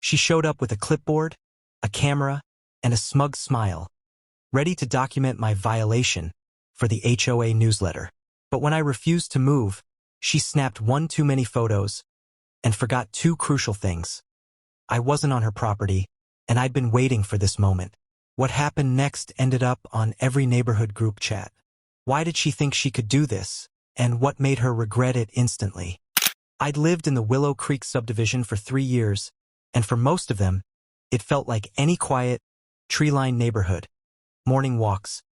She showed up with a clipboard, a camera, and a smug smile, ready to document my violation for the HOA newsletter. But when I refused to move, she snapped one too many photos and forgot two crucial things. I wasn't on her property, and I'd been waiting for this moment. What happened next ended up on every neighborhood group chat. Why did she think she could do this, and what made her regret it instantly? I'd lived in the Willow Creek subdivision for 3 years, and for most of them, it felt like any quiet, tree-lined neighborhood. Morning walks,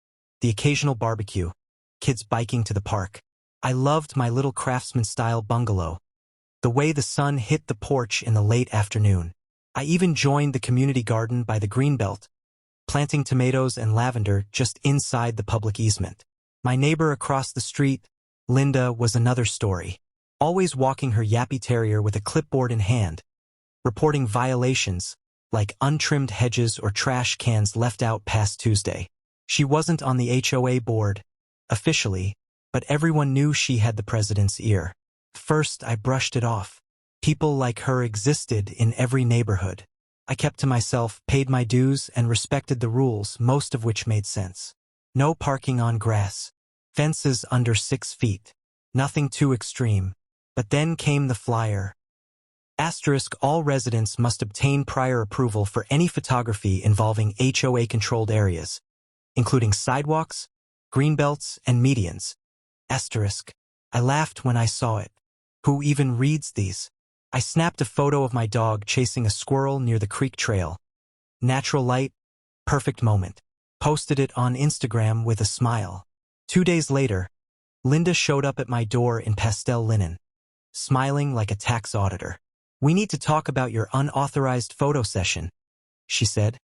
the occasional barbecue, kids biking to the park. I loved my little craftsman-style bungalow, the way the sun hit the porch in the late afternoon. I even joined the community garden by the greenbelt, planting tomatoes and lavender just inside the public easement. My neighbor across the street, Linda, was another story, always walking her yappy terrier with a clipboard in hand, reporting violations like untrimmed hedges or trash cans left out past Tuesday. She wasn't on the HOA board, officially, but everyone knew she had the president's ear. First, I brushed it off. People like her existed in every neighborhood. I kept to myself, paid my dues, and respected the rules, most of which made sense. No parking on grass. Fences under 6 feet. Nothing too extreme. But then came the flyer. Asterisk, all residents must obtain prior approval for any photography involving HOA-controlled areas, including sidewalks, greenbelts, and medians. Asterisk. I laughed when I saw it. Who even reads these? I snapped a photo of my dog chasing a squirrel near the creek trail. Natural light, perfect moment. Posted it on Instagram with a smile. 2 days later, Linda showed up at my door in pastel linen, smiling like a tax auditor. "We need to talk about your unauthorized photo session," she said,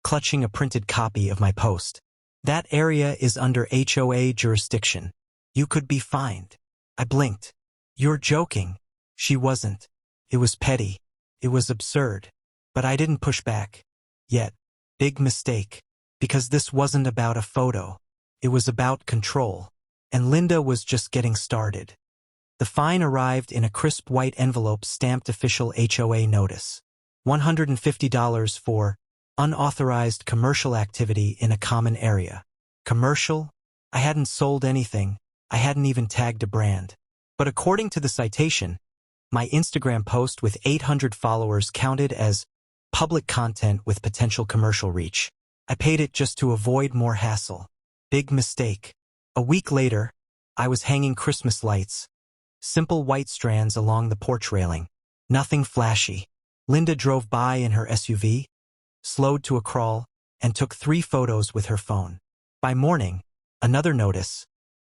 clutching a printed copy of my post. "That area is under HOA jurisdiction. You could be fined." I blinked. "You're joking." She wasn't. It was petty. It was absurd. But I didn't push back. Yet. Big mistake. Because this wasn't about a photo. It was about control. And Linda was just getting started. The fine arrived in a crisp white envelope stamped official HOA notice. $150 for unauthorized commercial activity in a common area. Commercial? I hadn't sold anything. I hadn't even tagged a brand. But according to the citation, my Instagram post with 800 followers counted as public content with potential commercial reach. I paid it just to avoid more hassle. Big mistake. A week later, I was hanging Christmas lights. Simple white strands along the porch railing. Nothing flashy. Linda drove by in her SUV, slowed to a crawl, and took 3 photos with her phone. By morning, another notice.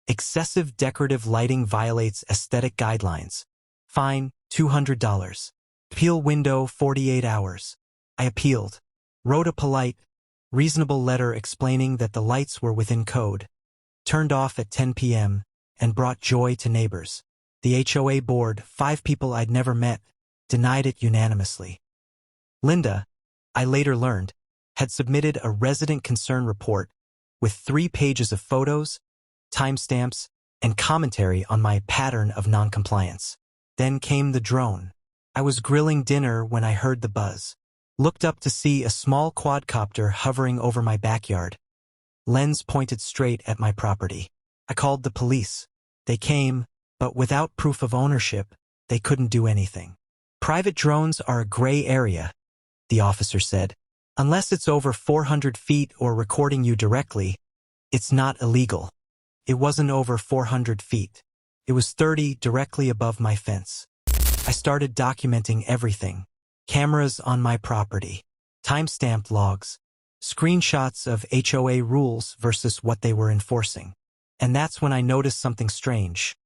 Excessive decorative lighting violates aesthetic guidelines. Fine, $200. Appeal window 48 hours. I appealed. Wrote a polite, reasonable letter explaining that the lights were within code. Turned off at 10 p.m. and brought joy to neighbors. The HOA board, 5 people I'd never met, denied it unanimously. Linda, I later learned, had submitted a resident concern report with 3 pages of photos, timestamps, and commentary on my pattern of noncompliance. Then came the drone. I was grilling dinner when I heard the buzz. Looked up to see a small quadcopter hovering over my backyard. Lens pointed straight at my property. I called the police. They came, but without proof of ownership, they couldn't do anything. "Private drones are a gray area," the officer said. "Unless it's over 400 feet or recording you directly, it's not illegal." It wasn't over 400 feet. It was 30 directly above my fence. I started documenting everything. Cameras on my property, timestamped logs, screenshots of HOA rules versus what they were enforcing. And that's when I noticed something strange.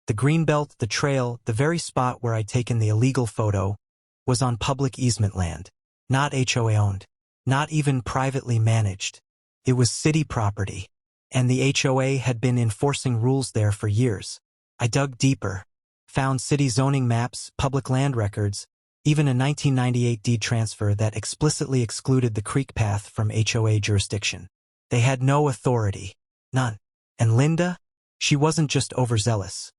The greenbelt, the trail, the very spot where I'd taken the illegal photo, was on public easement land. Not HOA-owned. Not even privately managed. It was city property. And the HOA had been enforcing rules there for years. I dug deeper. Found city zoning maps, public land records, even a 1998 deed transfer that explicitly excluded the creek path from HOA jurisdiction. They had no authority. None. And Linda? She wasn't just overzealous.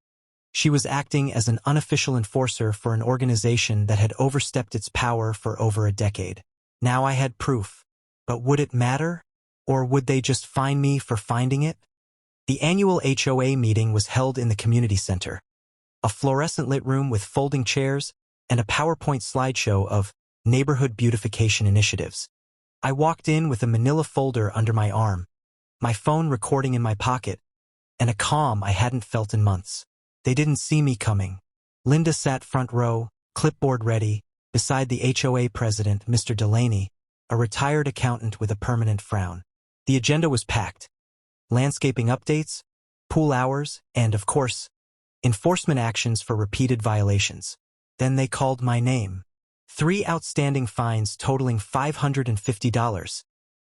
She was acting as an unofficial enforcer for an organization that had overstepped its power for over a decade. Now I had proof. But would it matter? Or would they just fine me for finding it? The annual HOA meeting was held in the community center, a fluorescent-lit room with folding chairs and a PowerPoint slideshow of neighborhood beautification initiatives. I walked in with a manila folder under my arm, my phone recording in my pocket, and a calm I hadn't felt in months. They didn't see me coming. Linda sat front row, clipboard ready, beside the HOA president, Mr. Delaney, a retired accountant with a permanent frown. The agenda was packed. Landscaping updates, pool hours, and, of course, enforcement actions for repeated violations. Then they called my name. 3 outstanding fines totaling $550,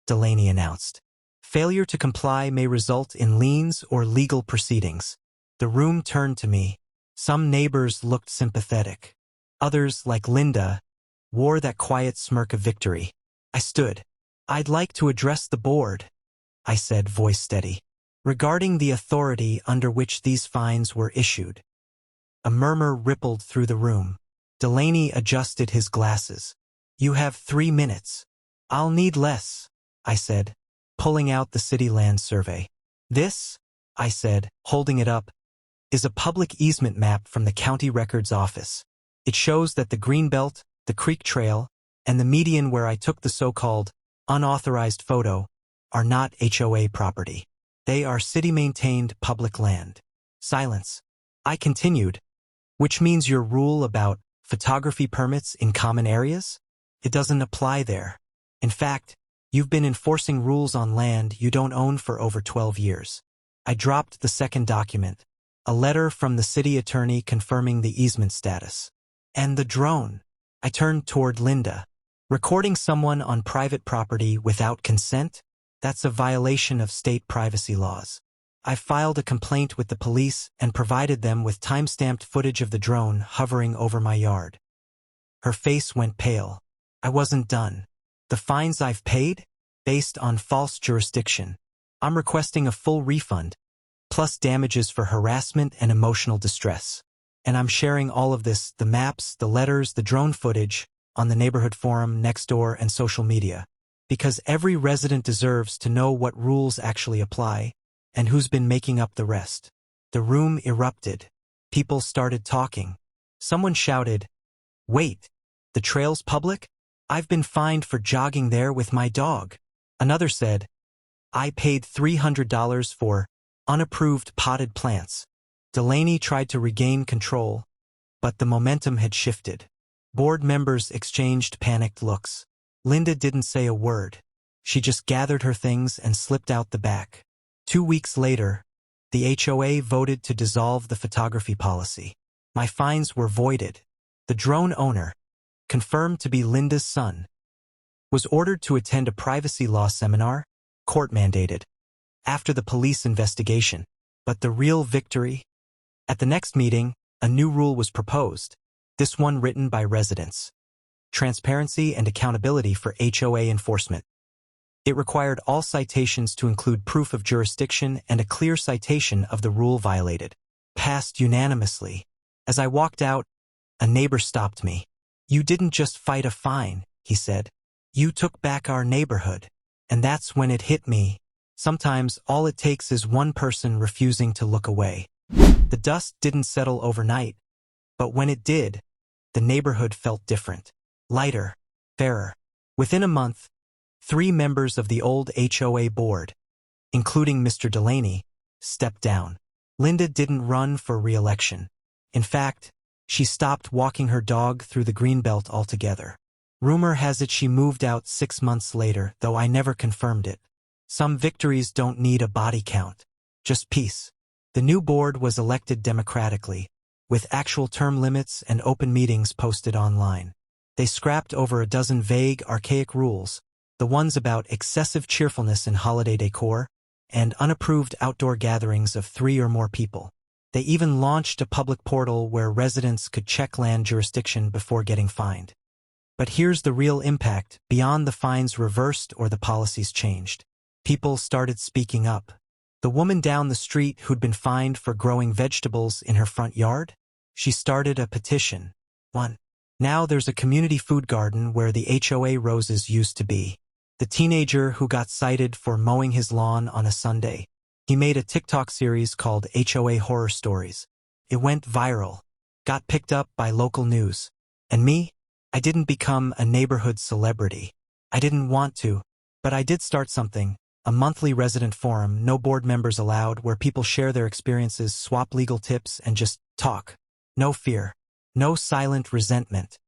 Delaney announced. Failure to comply may result in liens or legal proceedings. The room turned to me. Some neighbors looked sympathetic. Others, like Linda, wore that quiet smirk of victory. I stood. "I'd like to address the board," I said, voice steady, "regarding the authority under which these fines were issued." A murmur rippled through the room. Delaney adjusted his glasses. "You have 3 minutes. "I'll need less," I said, pulling out the city land survey. "This," I said, holding it up, "is a public easement map from the county records office. It shows that the Greenbelt, the Creek Trail, and the median where I took the so-called unauthorized photo are not HOA property. They are city-maintained public land." Silence. I continued, "Which means your rule about photography permits in common areas? It doesn't apply there. In fact, you've been enforcing rules on land you don't own for over 12 years. I dropped the second document, a letter from the city attorney confirming the easement status. "And the drone." I turned toward Linda. "Recording someone on private property without consent? That's a violation of state privacy laws. I filed a complaint with the police and provided them with time-stamped footage of the drone hovering over my yard." Her face went pale. I wasn't done. "The fines I've paid? Based on false jurisdiction. I'm requesting a full refund, plus damages for harassment and emotional distress. And I'm sharing all of this, the maps, the letters, the drone footage, on the neighborhood forum, Nextdoor, and social media. Because every resident deserves to know what rules actually apply, and who's been making up the rest." The room erupted. People started talking. Someone shouted, "Wait, the trail's public? I've been fined for jogging there with my dog." Another said, "I paid $300 for unapproved potted plants." Delaney tried to regain control, but the momentum had shifted. Board members exchanged panicked looks. Linda didn't say a word. She just gathered her things and slipped out the back. 2 weeks later, the HOA voted to dissolve the photography policy. My fines were voided. The drone owner, confirmed to be Linda's son, was ordered to attend a privacy law seminar, court-mandated, after the police investigation. But the real victory? At the next meeting, a new rule was proposed, this one written by residents. Transparency and accountability for HOA enforcement. It required all citations to include proof of jurisdiction and a clear citation of the rule violated. Passed unanimously. As I walked out, a neighbor stopped me. "You didn't just fight a fine," he said. "You took back our neighborhood." And that's when it hit me. Sometimes all it takes is one person refusing to look away. The dust didn't settle overnight, but when it did, the neighborhood felt different. Lighter, fairer. Within a month, 3 members of the old HOA board, including Mr. Delaney, stepped down. Linda didn't run for re-election. In fact, she stopped walking her dog through the Greenbelt altogether. Rumor has it she moved out 6 months later, though I never confirmed it. Some victories don't need a body count, just peace. The new board was elected democratically, with actual term limits and open meetings posted online. They scrapped over a dozen vague, archaic rules, the ones about excessive cheerfulness in holiday decor and unapproved outdoor gatherings of 3 or more people. They even launched a public portal where residents could check land jurisdiction before getting fined. But here's the real impact, beyond the fines reversed or the policies changed. People started speaking up. The woman down the street who'd been fined for growing vegetables in her front yard? She started a petition. 1. Now there's a community food garden where the HOA roses used to be. The teenager who got cited for mowing his lawn on a Sunday. He made a TikTok series called HOA Horror Stories. It went viral, got picked up by local news. And me? I didn't become a neighborhood celebrity. I didn't want to, but I did start something, a monthly resident forum, no board members allowed, where people share their experiences, swap legal tips, and just talk. No fear. No silent resentment.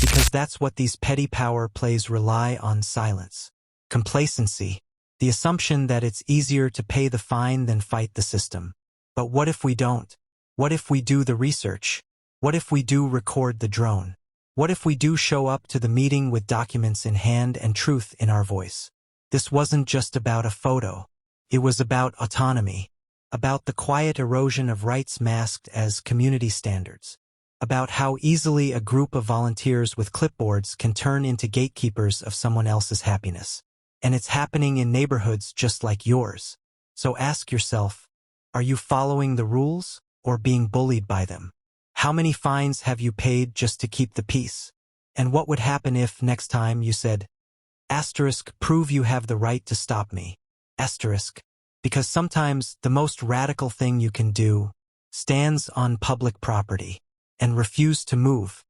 Because that's what these petty power plays rely on: silence. Complacency. The assumption that it's easier to pay the fine than fight the system. But what if we don't? What if we do the research? What if we do record the drone? What if we do show up to the meeting with documents in hand and truth in our voice? This wasn't just about a photo. It was about autonomy. About the quiet erosion of rights masked as community standards. About how easily a group of volunteers with clipboards can turn into gatekeepers of someone else's happiness. And it's happening in neighborhoods just like yours. So ask yourself, are you following the rules or being bullied by them? How many fines have you paid just to keep the peace? And what would happen if next time you said, prove you have the right to stop me. Because sometimes the most radical thing you can do stands on public property and refuse to move.